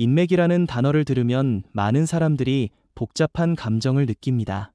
인맥이라는 단어를 들으면 많은 사람들이 복잡한 감정을 느낍니다.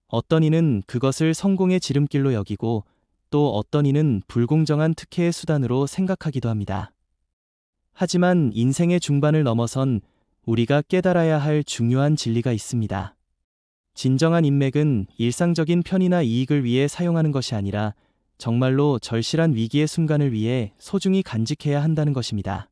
어떤 이는 그것을 성공의 지름길로 여기고 또 어떤 이는 불공정한 특혜의 수단으로 생각하기도 합니다. 하지만 인생의 중반을 넘어선 우리가 깨달아야 할 중요한 진리가 있습니다. 진정한 인맥은 일상적인 편의나 이익을 위해 사용하는 것이 아니라 정말로 절실한 위기의 순간을 위해 소중히 간직해야 한다는 것입니다.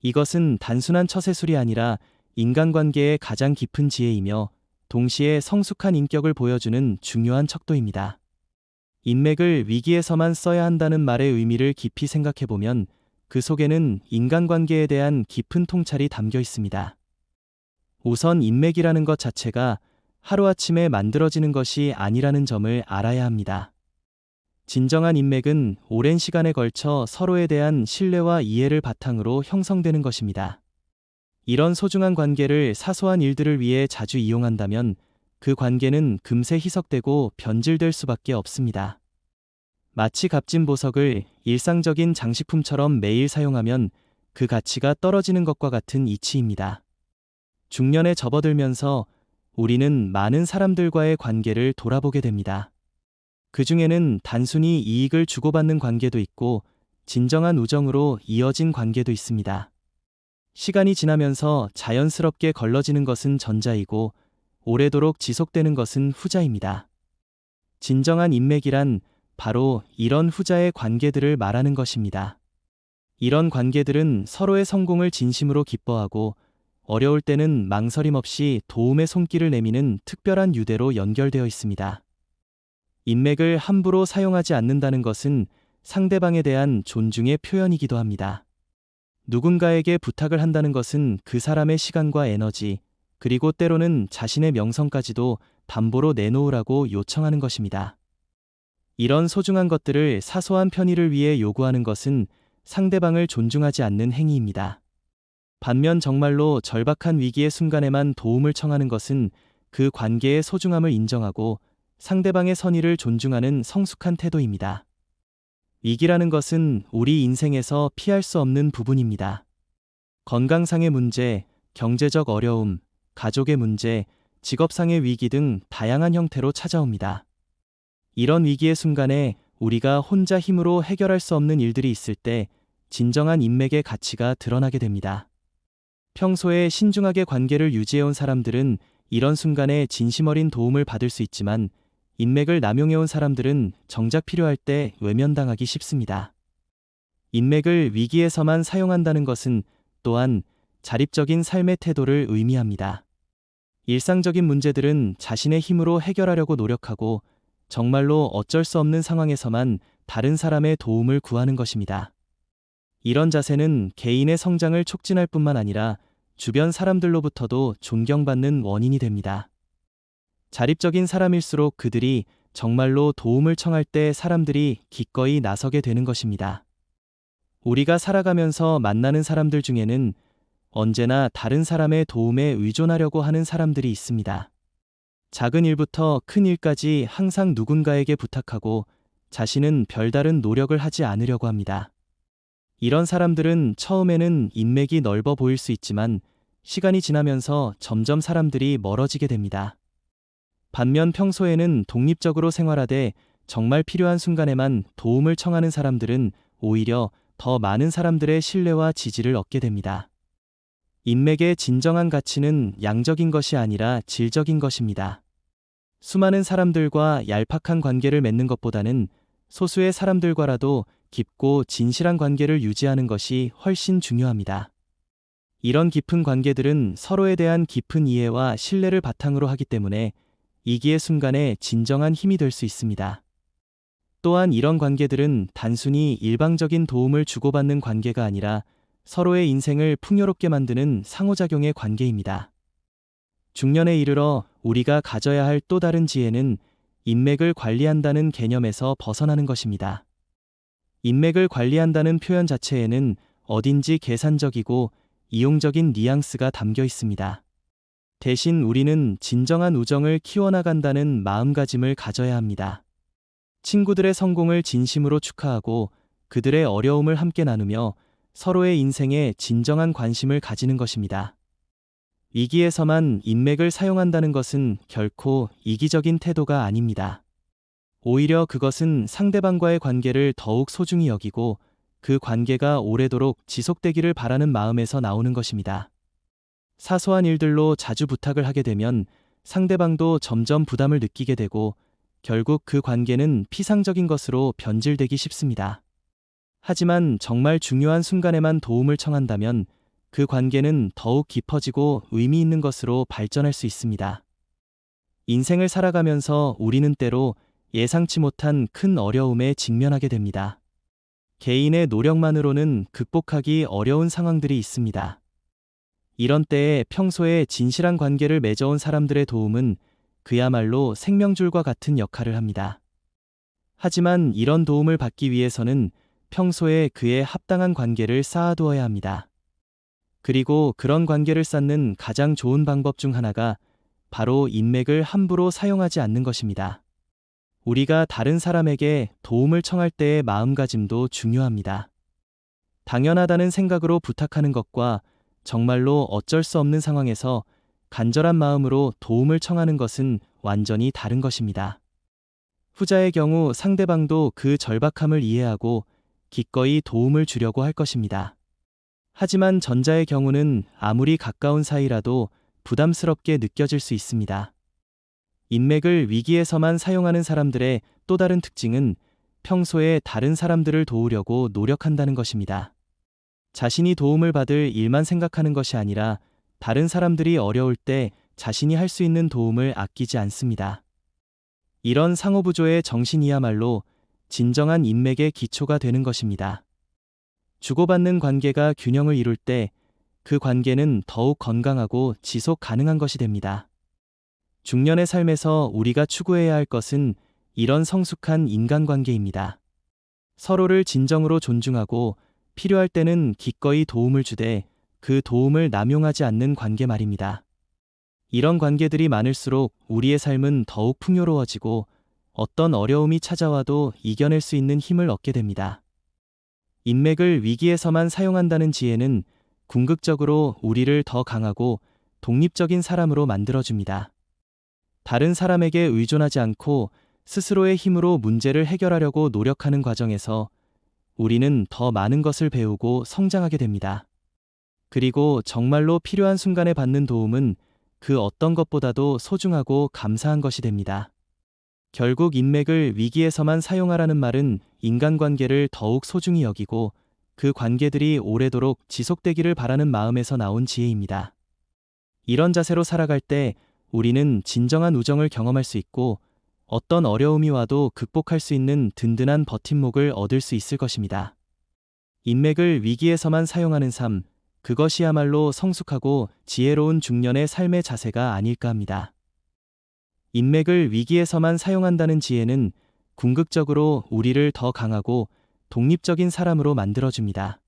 이것은 단순한 처세술이 아니라 인간관계의 가장 깊은 지혜이며 동시에 성숙한 인격을 보여주는 중요한 척도입니다. 인맥을 위기에서만 써야 한다는 말의 의미를 깊이 생각해보면 그 속에는 인간관계에 대한 깊은 통찰이 담겨 있습니다. 우선 인맥이라는 것 자체가 하루아침에 만들어지는 것이 아니라는 점을 알아야 합니다. 진정한 인맥은 오랜 시간에 걸쳐 서로에 대한 신뢰와 이해를 바탕으로 형성되는 것입니다. 이런 소중한 관계를 사소한 일들을 위해 자주 이용한다면 그 관계는 금세 희석되고 변질될 수밖에 없습니다. 마치 값진 보석을 일상적인 장식품처럼 매일 사용하면 그 가치가 떨어지는 것과 같은 이치입니다. 중년에 접어들면서 우리는 많은 사람들과의 관계를 돌아보게 됩니다. 그 중에는 단순히 이익을 주고받는 관계도 있고 진정한 우정으로 이어진 관계도 있습니다. 시간이 지나면서 자연스럽게 걸러지는 것은 전자이고 오래도록 지속되는 것은 후자입니다. 진정한 인맥이란 바로 이런 후자의 관계들을 말하는 것입니다. 이런 관계들은 서로의 성공을 진심으로 기뻐하고 어려울 때는 망설임 없이 도움의 손길을 내미는 특별한 유대로 연결되어 있습니다. 인맥을 함부로 사용하지 않는다는 것은 상대방에 대한 존중의 표현이기도 합니다. 누군가에게 부탁을 한다는 것은 그 사람의 시간과 에너지, 그리고 때로는 자신의 명성까지도 담보로 내놓으라고 요청하는 것입니다. 이런 소중한 것들을 사소한 편의를 위해 요구하는 것은 상대방을 존중하지 않는 행위입니다. 반면 정말로 절박한 위기의 순간에만 도움을 청하는 것은 그 관계의 소중함을 인정하고 상대방의 선의를 존중하는 성숙한 태도입니다. 위기라는 것은 우리 인생에서 피할 수 없는 부분입니다. 건강상의 문제, 경제적 어려움, 가족의 문제, 직업상의 위기 등 다양한 형태로 찾아옵니다. 이런 위기의 순간에 우리가 혼자 힘으로 해결할 수 없는 일들이 있을 때 진정한 인맥의 가치가 드러나게 됩니다. 평소에 신중하게 관계를 유지해온 사람들은 이런 순간에 진심 어린 도움을 받을 수 있지만 인맥을 남용해온 사람들은 정작 필요할 때 외면당하기 쉽습니다. 인맥을 위기에서만 사용한다는 것은 또한 자립적인 삶의 태도를 의미합니다. 일상적인 문제들은 자신의 힘으로 해결하려고 노력하고 정말로 어쩔 수 없는 상황에서만 다른 사람의 도움을 구하는 것입니다. 이런 자세는 개인의 성장을 촉진할 뿐만 아니라 주변 사람들로부터도 존경받는 원인이 됩니다. 자립적인 사람일수록 그들이 정말로 도움을 청할 때 사람들이 기꺼이 나서게 되는 것입니다. 우리가 살아가면서 만나는 사람들 중에는 언제나 다른 사람의 도움에 의존하려고 하는 사람들이 있습니다. 작은 일부터 큰 일까지 항상 누군가에게 부탁하고 자신은 별다른 노력을 하지 않으려고 합니다. 이런 사람들은 처음에는 인맥이 넓어 보일 수 있지만 시간이 지나면서 점점 사람들이 멀어지게 됩니다. 반면 평소에는 독립적으로 생활하되 정말 필요한 순간에만 도움을 청하는 사람들은 오히려 더 많은 사람들의 신뢰와 지지를 얻게 됩니다. 인맥의 진정한 가치는 양적인 것이 아니라 질적인 것입니다. 수많은 사람들과 얄팍한 관계를 맺는 것보다는 소수의 사람들과라도 깊고 진실한 관계를 유지하는 것이 훨씬 중요합니다. 이런 깊은 관계들은 서로에 대한 깊은 이해와 신뢰를 바탕으로 하기 때문에 위기의 순간에 진정한 힘이 될 수 있습니다. 또한 이런 관계들은 단순히 일방적인 도움을 주고받는 관계가 아니라 서로의 인생을 풍요롭게 만드는 상호작용의 관계입니다. 중년에 이르러 우리가 가져야 할 또 다른 지혜는 인맥을 관리한다는 개념에서 벗어나는 것입니다. 인맥을 관리한다는 표현 자체에는 어딘지 계산적이고 이용적인 뉘앙스가 담겨 있습니다. 대신 우리는 진정한 우정을 키워나간다는 마음가짐을 가져야 합니다. 친구들의 성공을 진심으로 축하하고 그들의 어려움을 함께 나누며 서로의 인생에 진정한 관심을 가지는 것입니다. 위기에서만 인맥을 사용한다는 것은 결코 이기적인 태도가 아닙니다. 오히려 그것은 상대방과의 관계를 더욱 소중히 여기고 그 관계가 오래도록 지속되기를 바라는 마음에서 나오는 것입니다. 사소한 일들로 자주 부탁을 하게 되면 상대방도 점점 부담을 느끼게 되고 결국 그 관계는 피상적인 것으로 변질되기 쉽습니다. 하지만 정말 중요한 순간에만 도움을 청한다면 그 관계는 더욱 깊어지고 의미 있는 것으로 발전할 수 있습니다. 인생을 살아가면서 우리는 때로 예상치 못한 큰 어려움에 직면하게 됩니다. 개인의 노력만으로는 극복하기 어려운 상황들이 있습니다. 이런 때에 평소에 진실한 관계를 맺어온 사람들의 도움은 그야말로 생명줄과 같은 역할을 합니다. 하지만 이런 도움을 받기 위해서는 평소에 그에 합당한 관계를 쌓아두어야 합니다. 그리고 그런 관계를 쌓는 가장 좋은 방법 중 하나가 바로 인맥을 함부로 사용하지 않는 것입니다. 우리가 다른 사람에게 도움을 청할 때의 마음가짐도 중요합니다. 당연하다는 생각으로 부탁하는 것과 정말로 어쩔 수 없는 상황에서 간절한 마음으로 도움을 청하는 것은 완전히 다른 것입니다. 후자의 경우 상대방도 그 절박함을 이해하고 기꺼이 도움을 주려고 할 것입니다. 하지만 전자의 경우는 아무리 가까운 사이라도 부담스럽게 느껴질 수 있습니다. 인맥을 위기에서만 사용하는 사람들의 또 다른 특징은 평소에 다른 사람들을 도우려고 노력한다는 것입니다. 자신이 도움을 받을 일만 생각하는 것이 아니라 다른 사람들이 어려울 때 자신이 할 수 있는 도움을 아끼지 않습니다. 이런 상호부조의 정신이야말로 진정한 인맥의 기초가 되는 것입니다. 주고받는 관계가 균형을 이룰 때 그 관계는 더욱 건강하고 지속 가능한 것이 됩니다. 중년의 삶에서 우리가 추구해야 할 것은 이런 성숙한 인간관계입니다. 서로를 진정으로 존중하고 필요할 때는 기꺼이 도움을 주되 그 도움을 남용하지 않는 관계 말입니다. 이런 관계들이 많을수록 우리의 삶은 더욱 풍요로워지고 어떤 어려움이 찾아와도 이겨낼 수 있는 힘을 얻게 됩니다. 인맥을 위기에서만 사용한다는 지혜는 궁극적으로 우리를 더 강하고 독립적인 사람으로 만들어줍니다. 다른 사람에게 의존하지 않고 스스로의 힘으로 문제를 해결하려고 노력하는 과정에서 우리는 더 많은 것을 배우고 성장하게 됩니다. 그리고 정말로 필요한 순간에 받는 도움은 그 어떤 것보다도 소중하고 감사한 것이 됩니다. 결국 인맥을 위기에서만 사용하라는 말은 인간관계를 더욱 소중히 여기고 그 관계들이 오래도록 지속되기를 바라는 마음에서 나온 지혜입니다. 이런 자세로 살아갈 때 우리는 진정한 우정을 경험할 수 있고 어떤 어려움이 와도 극복할 수 있는 든든한 버팀목을 얻을 수 있을 것입니다. 인맥을 위기에서만 사용하는 삶, 그것이야말로 성숙하고 지혜로운 중년의 삶의 자세가 아닐까 합니다. 인맥을 위기에서만 사용한다는 지혜는 궁극적으로 우리를 더 강하고 독립적인 사람으로 만들어줍니다.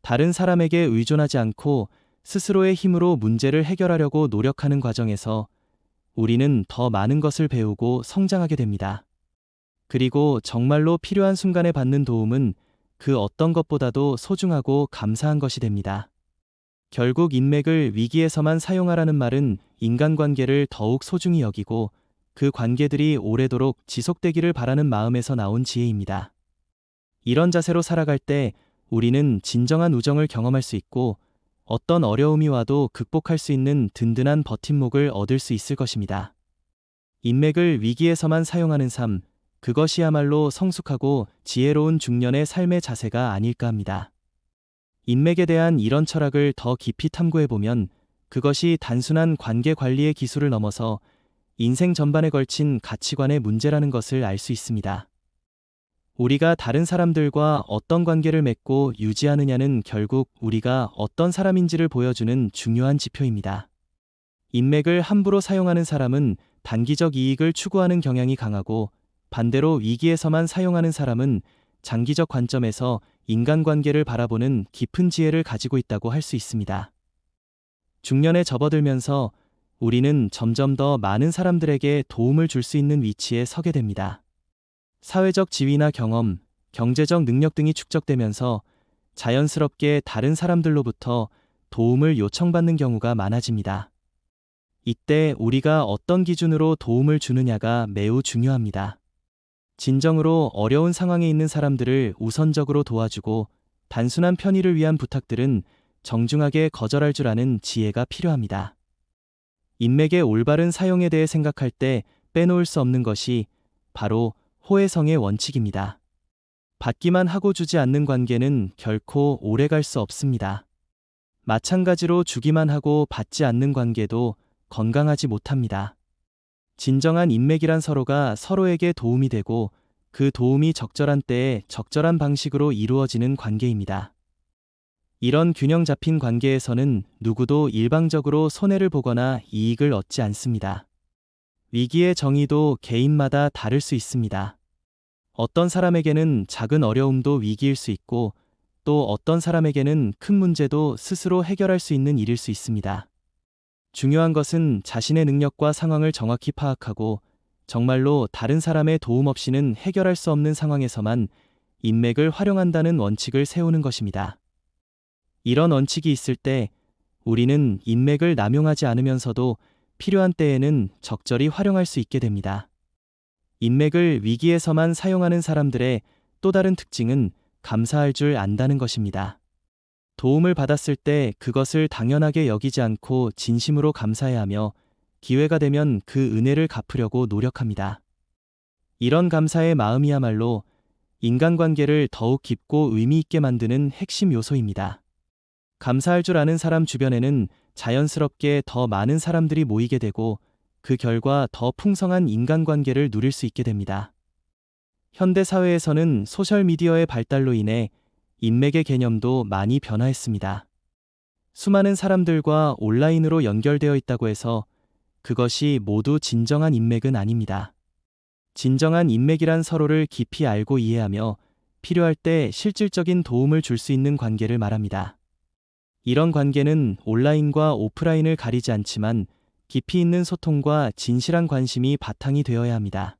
다른 사람에게 의존하지 않고 스스로의 힘으로 문제를 해결하려고 노력하는 과정에서 우리는 더 많은 것을 배우고 성장하게 됩니다. 그리고 정말로 필요한 순간에 받는 도움은 그 어떤 것보다도 소중하고 감사한 것이 됩니다. 결국 인맥을 위기에서만 사용하라는 말은 인간관계를 더욱 소중히 여기고 그 관계들이 오래도록 지속되기를 바라는 마음에서 나온 지혜입니다. 이런 자세로 살아갈 때 우리는 진정한 우정을 경험할 수 있고 어떤 어려움이 와도 극복할 수 있는 든든한 버팀목을 얻을 수 있을 것입니다. 인맥을 위기에서만 사용하는 삶, 그것이야말로 성숙하고 지혜로운 중년의 삶의 자세가 아닐까 합니다. 인맥에 대한 이런 철학을 더 깊이 탐구해보면 그것이 단순한 관계 관리의 기술을 넘어서 인생 전반에 걸친 가치관의 문제라는 것을 알 수 있습니다. 우리가 다른 사람들과 어떤 관계를 맺고 유지하느냐는 결국 우리가 어떤 사람인지를 보여주는 중요한 지표입니다. 인맥을 함부로 사용하는 사람은 단기적 이익을 추구하는 경향이 강하고 반대로 위기에서만 사용하는 사람은 장기적 관점에서 인간관계를 바라보는 깊은 지혜를 가지고 있다고 할 수 있습니다. 중년에 접어들면서 우리는 점점 더 많은 사람들에게 도움을 줄 수 있는 위치에 서게 됩니다. 사회적 지위나 경험, 경제적 능력 등이 축적되면서 자연스럽게 다른 사람들로부터 도움을 요청받는 경우가 많아집니다. 이때 우리가 어떤 기준으로 도움을 주느냐가 매우 중요합니다. 진정으로 어려운 상황에 있는 사람들을 우선적으로 도와주고 단순한 편의를 위한 부탁들은 정중하게 거절할 줄 아는 지혜가 필요합니다. 인맥의 올바른 사용에 대해 생각할 때 빼놓을 수 없는 것이 바로 호혜성의 원칙입니다. 받기만 하고 주지 않는 관계는 결코 오래 갈 수 없습니다. 마찬가지로 주기만 하고 받지 않는 관계도 건강하지 못합니다. 진정한 인맥이란 서로가 서로에게 도움이 되고 그 도움이 적절한 때에 적절한 방식으로 이루어지는 관계입니다. 이런 균형 잡힌 관계에서는 누구도 일방적으로 손해를 보거나 이익을 얻지 않습니다. 위기의 정의도 개인마다 다를 수 있습니다. 어떤 사람에게는 작은 어려움도 위기일 수 있고 또 어떤 사람에게는 큰 문제도 스스로 해결할 수 있는 일일 수 있습니다. 중요한 것은 자신의 능력과 상황을 정확히 파악하고 정말로 다른 사람의 도움 없이는 해결할 수 없는 상황에서만 인맥을 활용한다는 원칙을 세우는 것입니다. 이런 원칙이 있을 때 우리는 인맥을 남용하지 않으면서도 필요한 때에는 적절히 활용할 수 있게 됩니다. 인맥을 위기에서만 사용하는 사람들의 또 다른 특징은 감사할 줄 안다는 것입니다. 도움을 받았을 때 그것을 당연하게 여기지 않고 진심으로 감사해야 하며 기회가 되면 그 은혜를 갚으려고 노력합니다. 이런 감사의 마음이야말로 인간관계를 더욱 깊고 의미 있게 만드는 핵심 요소입니다. 감사할 줄 아는 사람 주변에는 자연스럽게 더 많은 사람들이 모이게 되고 그 결과 더 풍성한 인간관계를 누릴 수 있게 됩니다. 현대 사회에서는 소셜미디어의 발달로 인해 인맥의 개념도 많이 변화했습니다. 수많은 사람들과 온라인으로 연결되어 있다고 해서 그것이 모두 진정한 인맥은 아닙니다. 진정한 인맥이란 서로를 깊이 알고 이해하며 필요할 때 실질적인 도움을 줄 수 있는 관계를 말합니다. 이런 관계는 온라인과 오프라인을 가리지 않지만 깊이 있는 소통과 진실한 관심이 바탕이 되어야 합니다.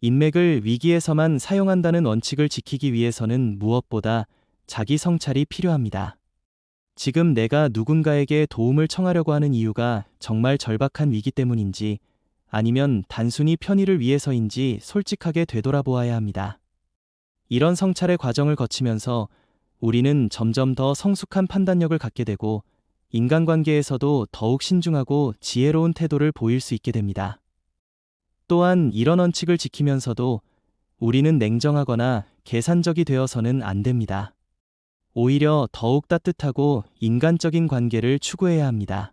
인맥을 위기에서만 사용한다는 원칙을 지키기 위해서는 무엇보다 자기 성찰이 필요합니다. 지금 내가 누군가에게 도움을 청하려고 하는 이유가 정말 절박한 위기 때문인지 아니면 단순히 편의를 위해서인지 솔직하게 되돌아보아야 합니다. 이런 성찰의 과정을 거치면서 우리는 점점 더 성숙한 판단력을 갖게 되고 인간관계에서도 더욱 신중하고 지혜로운 태도를 보일 수 있게 됩니다. 또한 이런 원칙을 지키면서도 우리는 냉정하거나 계산적이 되어서는 안 됩니다. 오히려 더욱 따뜻하고 인간적인 관계를 추구해야 합니다.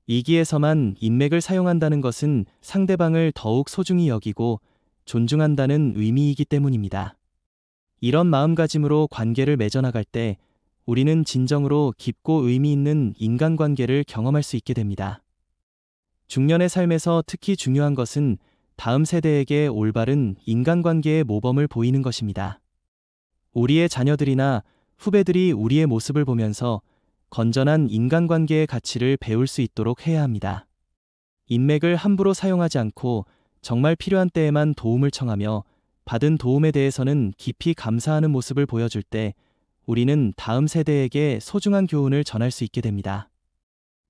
위기에서만 인맥을 사용한다는 것은 상대방을 더욱 소중히 여기고 존중한다는 의미이기 때문입니다. 이런 마음가짐으로 관계를 맺어나갈 때 우리는 진정으로 깊고 의미 있는 인간관계를 경험할 수 있게 됩니다. 중년의 삶에서 특히 중요한 것은 다음 세대에게 올바른 인간관계의 모범을 보이는 것입니다. 우리의 자녀들이나 후배들이 우리의 모습을 보면서 건전한 인간관계의 가치를 배울 수 있도록 해야 합니다. 인맥을 함부로 사용하지 않고 정말 필요한 때에만 도움을 청하며 받은 도움에 대해서는 깊이 감사하는 모습을 보여줄 때 우리는 다음 세대에게 소중한 교훈을 전할 수 있게 됩니다.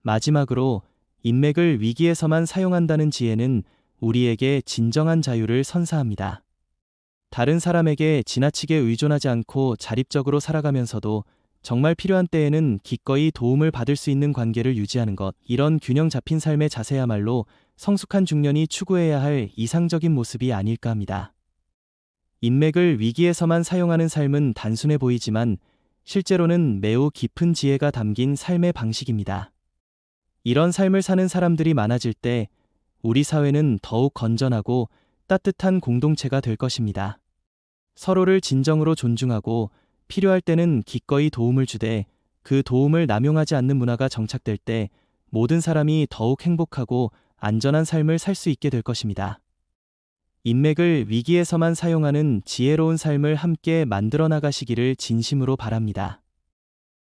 마지막으로 인맥을 위기에서만 사용한다는 지혜는 우리에게 진정한 자유를 선사합니다. 다른 사람에게 지나치게 의존하지 않고 자립적으로 살아가면서도 정말 필요한 때에는 기꺼이 도움을 받을 수 있는 관계를 유지하는 것, 이런 균형 잡힌 삶의 자세야말로 성숙한 중년이 추구해야 할 이상적인 모습이 아닐까 합니다. 인맥을 위기에서만 사용하는 삶은 단순해 보이지만 실제로는 매우 깊은 지혜가 담긴 삶의 방식입니다. 이런 삶을 사는 사람들이 많아질 때 우리 사회는 더욱 건전하고 따뜻한 공동체가 될 것입니다. 서로를 진정으로 존중하고 필요할 때는 기꺼이 도움을 주되 그 도움을 남용하지 않는 문화가 정착될 때 모든 사람이 더욱 행복하고 안전한 삶을 살 수 있게 될 것입니다. 인맥을 위기에서만 사용하는 지혜로운 삶을 함께 만들어 나가시기를 진심으로 바랍니다.